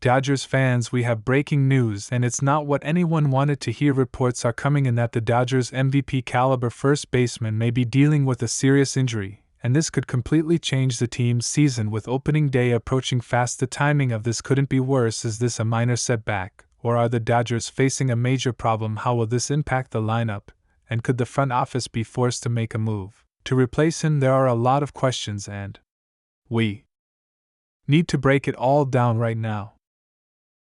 Dodgers fans, we have breaking news, and it's not what anyone wanted to hear. Reports are coming in that the Dodgers' MVP caliber first baseman may be dealing with a serious injury, and this could completely change the team's season. With opening day approaching fast, the timing of this couldn't be worse. Is this a minor setback, or are the Dodgers facing a major problem? How will this impact the lineup, and could the front office be forced to make a move to replace him? There are a lot of questions, and we need to break it all down right now.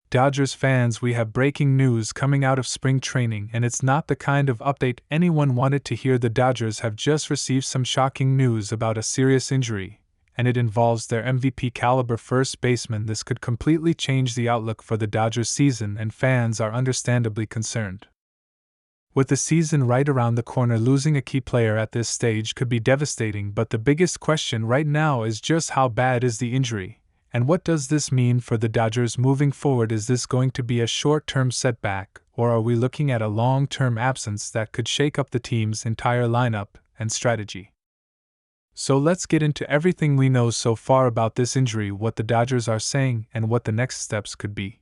Dodgers fans, we have breaking news coming out of spring training, and it's not the kind of update anyone wanted to hear. The Dodgers have just received some shocking news about a serious injury, and it involves their MVP caliber first baseman. This could completely change the outlook for the Dodgers season, and fans are understandably concerned. With the season right around the corner, losing a key player at this stage could be devastating, but the biggest question right now is just how bad is the injury? And what does this mean for the Dodgers moving forward? Is this going to be a short-term setback, or are we looking at a long-term absence that could shake up the team's entire lineup and strategy? So let's get into everything we know so far about this injury, what the Dodgers are saying, and what the next steps could be.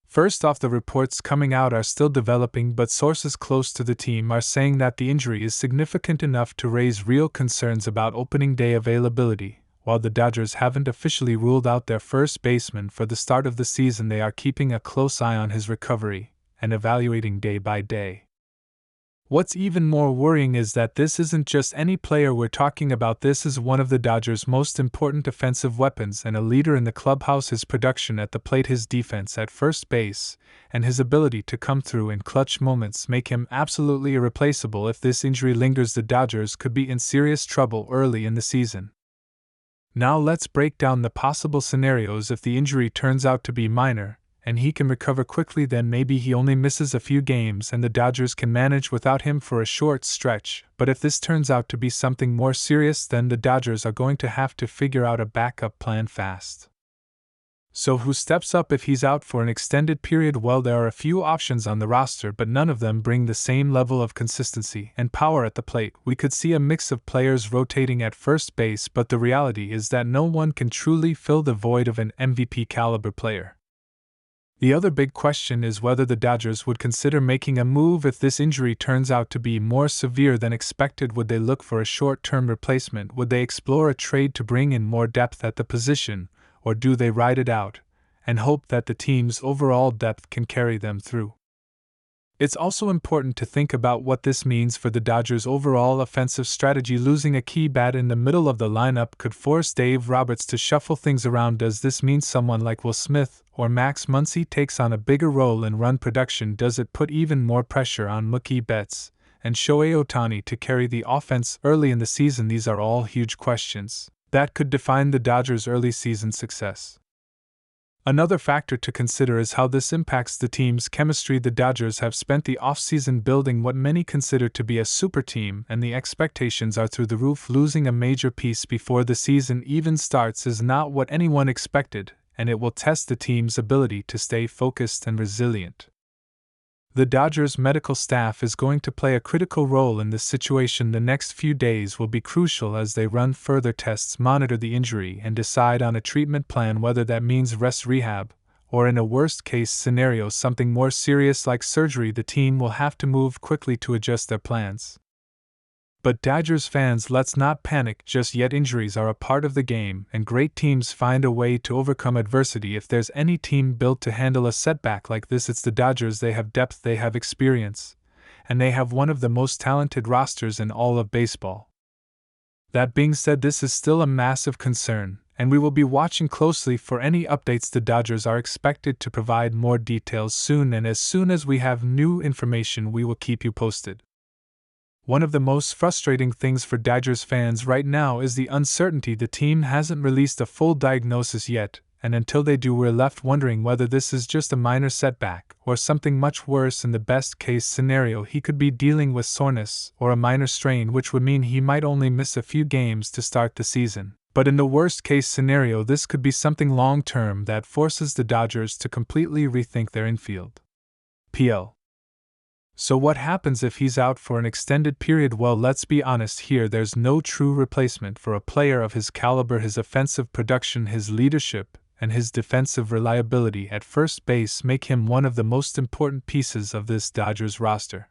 First off, the reports coming out are still developing, but sources close to the team are saying that the injury is significant enough to raise real concerns about opening day availability. While the Dodgers haven't officially ruled out their first baseman for the start of the season, they are keeping a close eye on his recovery and evaluating day by day. What's even more worrying is that this isn't just any player we're talking about. This is one of the Dodgers' most important offensive weapons and a leader in the clubhouse. His production at the plate, his defense at first base, and his ability to come through in clutch moments make him absolutely irreplaceable. If this injury lingers, the Dodgers could be in serious trouble early in the season. Now let's break down the possible scenarios. If the injury turns out to be minor, and he can recover quickly, then maybe he only misses a few games and the Dodgers can manage without him for a short stretch. But if this turns out to be something more serious, then the Dodgers are going to have to figure out a backup plan fast. So who steps up if he's out for an extended period? Well, there are a few options on the roster, but none of them bring the same level of consistency and power at the plate. We could see a mix of players rotating at first base, but the reality is that no one can truly fill the void of an MVP caliber player. The other big question is whether the Dodgers would consider making a move if this injury turns out to be more severe than expected. Would they look for a short-term replacement? Would they explore a trade to bring in more depth at the position? Or do they ride it out and hope that the team's overall depth can carry them through? It's also important to think about what this means for the Dodgers' overall offensive strategy. Losing a key bat in the middle of the lineup could force Dave Roberts to shuffle things around. Does this mean someone like Will Smith or Max Muncy takes on a bigger role in run production? Does it put even more pressure on Mookie Betts and Shohei Ohtani to carry the offense early in the season? These are all huge questions that could define the Dodgers' early season success. Another factor to consider is how this impacts the team's chemistry. The Dodgers have spent the offseason building what many consider to be a super team, and the expectations are through the roof. Losing a major piece before the season even starts is not what anyone expected, and it will test the team's ability to stay focused and resilient. The Dodgers' medical staff is going to play a critical role in this situation. The next few days will be crucial as they run further tests, monitor the injury, and decide on a treatment plan, whether that means rest, rehab, or in a worst-case scenario, something more serious like surgery. The team will have to move quickly to adjust their plans. But Dodgers fans, let's not panic just yet. Injuries are a part of the game, and great teams find a way to overcome adversity. If there's any team built to handle a setback like this, it's the Dodgers. They have depth, they have experience, and they have one of the most talented rosters in all of baseball. That being said, this is still a massive concern, and we will be watching closely for any updates. The Dodgers are expected to provide more details soon, and as soon as we have new information, we will keep you posted. One of the most frustrating things for Dodgers fans right now is the uncertainty. The team hasn't released a full diagnosis yet, and until they do, we're left wondering whether this is just a minor setback or something much worse. In the best-case scenario, he could be dealing with soreness or a minor strain, which would mean he might only miss a few games to start the season. But in the worst-case scenario, this could be something long-term that forces the Dodgers to completely rethink their infield. PL. So what happens if he's out for an extended period? Well, let's be honest here, there's no true replacement for a player of his caliber. His offensive production, his leadership, and his defensive reliability at first base make him one of the most important pieces of this Dodgers roster.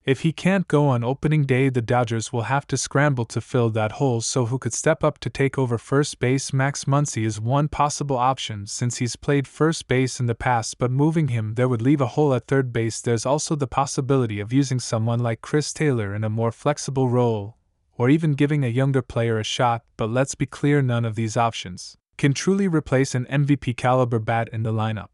If he can't go on opening day, the Dodgers will have to scramble to fill that hole, so who could step up to take over first base? Max Muncy is one possible option since he's played first base in the past, but moving him there would leave a hole at third base. There's also the possibility of using someone like Chris Taylor in a more flexible role, or even giving a younger player a shot, but let's be clear, none of these options can truly replace an MVP caliber bat in the lineup.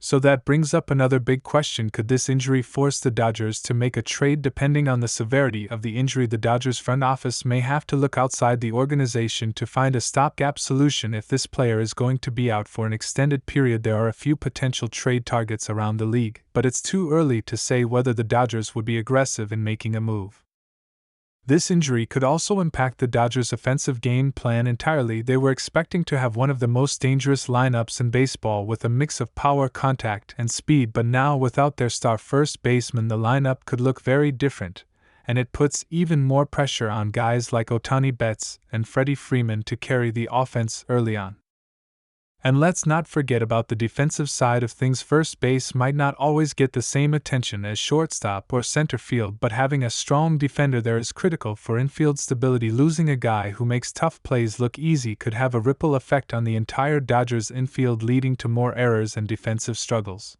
So that brings up another big question: could this injury force the Dodgers to make a trade? Depending on the severity of the injury, the Dodgers front office may have to look outside the organization to find a stopgap solution. If this player is going to be out for an extended period, there are a few potential trade targets around the league, but it's too early to say whether the Dodgers would be aggressive in making a move. This injury could also impact the Dodgers' offensive game plan entirely. They were expecting to have one of the most dangerous lineups in baseball with a mix of power, contact, and speed, but now without their star first baseman, the lineup could look very different, and it puts even more pressure on guys like Ohtani Betts and Freddie Freeman to carry the offense early on. And let's not forget about the defensive side of things. First base might not always get the same attention as shortstop or center field, but having a strong defender there is critical for infield stability. Losing a guy who makes tough plays look easy could have a ripple effect on the entire Dodgers infield, leading to more errors and defensive struggles.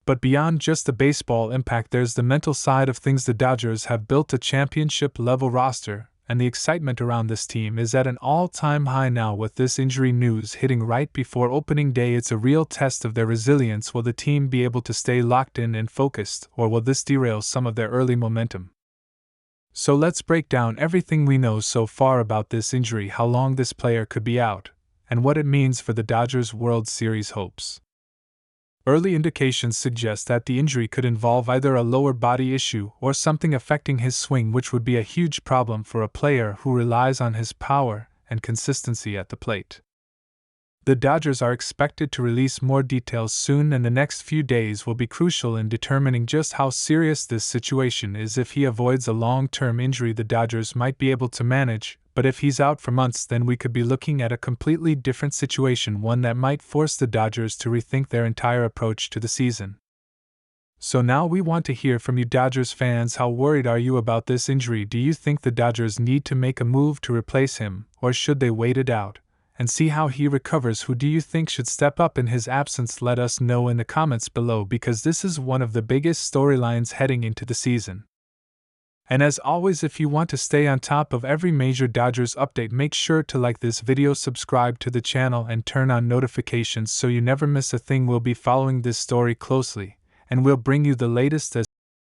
But beyond just the baseball impact, there's the mental side of things. The Dodgers have built a championship-level roster, and the excitement around this team is at an all-time high now. With this injury news hitting right before opening day, it's a real test of their resilience. Will the team be able to stay locked in and focused, or will this derail some of their early momentum? So let's break down everything we know so far about this injury, how long this player could be out, and what it means for the Dodgers' World Series hopes. Early indications suggest that the injury could involve either a lower body issue or something affecting his swing, which would be a huge problem for a player who relies on his power and consistency at the plate. The Dodgers are expected to release more details soon, and the next few days will be crucial in determining just how serious this situation is. If he avoids a long-term injury, the Dodgers might be able to manage, but if he's out for months, then we could be looking at a completely different situation, one that might force the Dodgers to rethink their entire approach to the season. So now we want to hear from you Dodgers fans. How worried are you about this injury? Do you think the Dodgers need to make a move to replace him, or should they wait it out and see how he recovers? Who do you think should step up in his absence? Let us know in the comments below, because this is one of the biggest storylines heading into the season. And as always, if you want to stay on top of every major Dodgers update, make sure to like this video, subscribe to the channel, and turn on notifications so you never miss a thing. We'll be following this story closely, and we'll bring you the latest as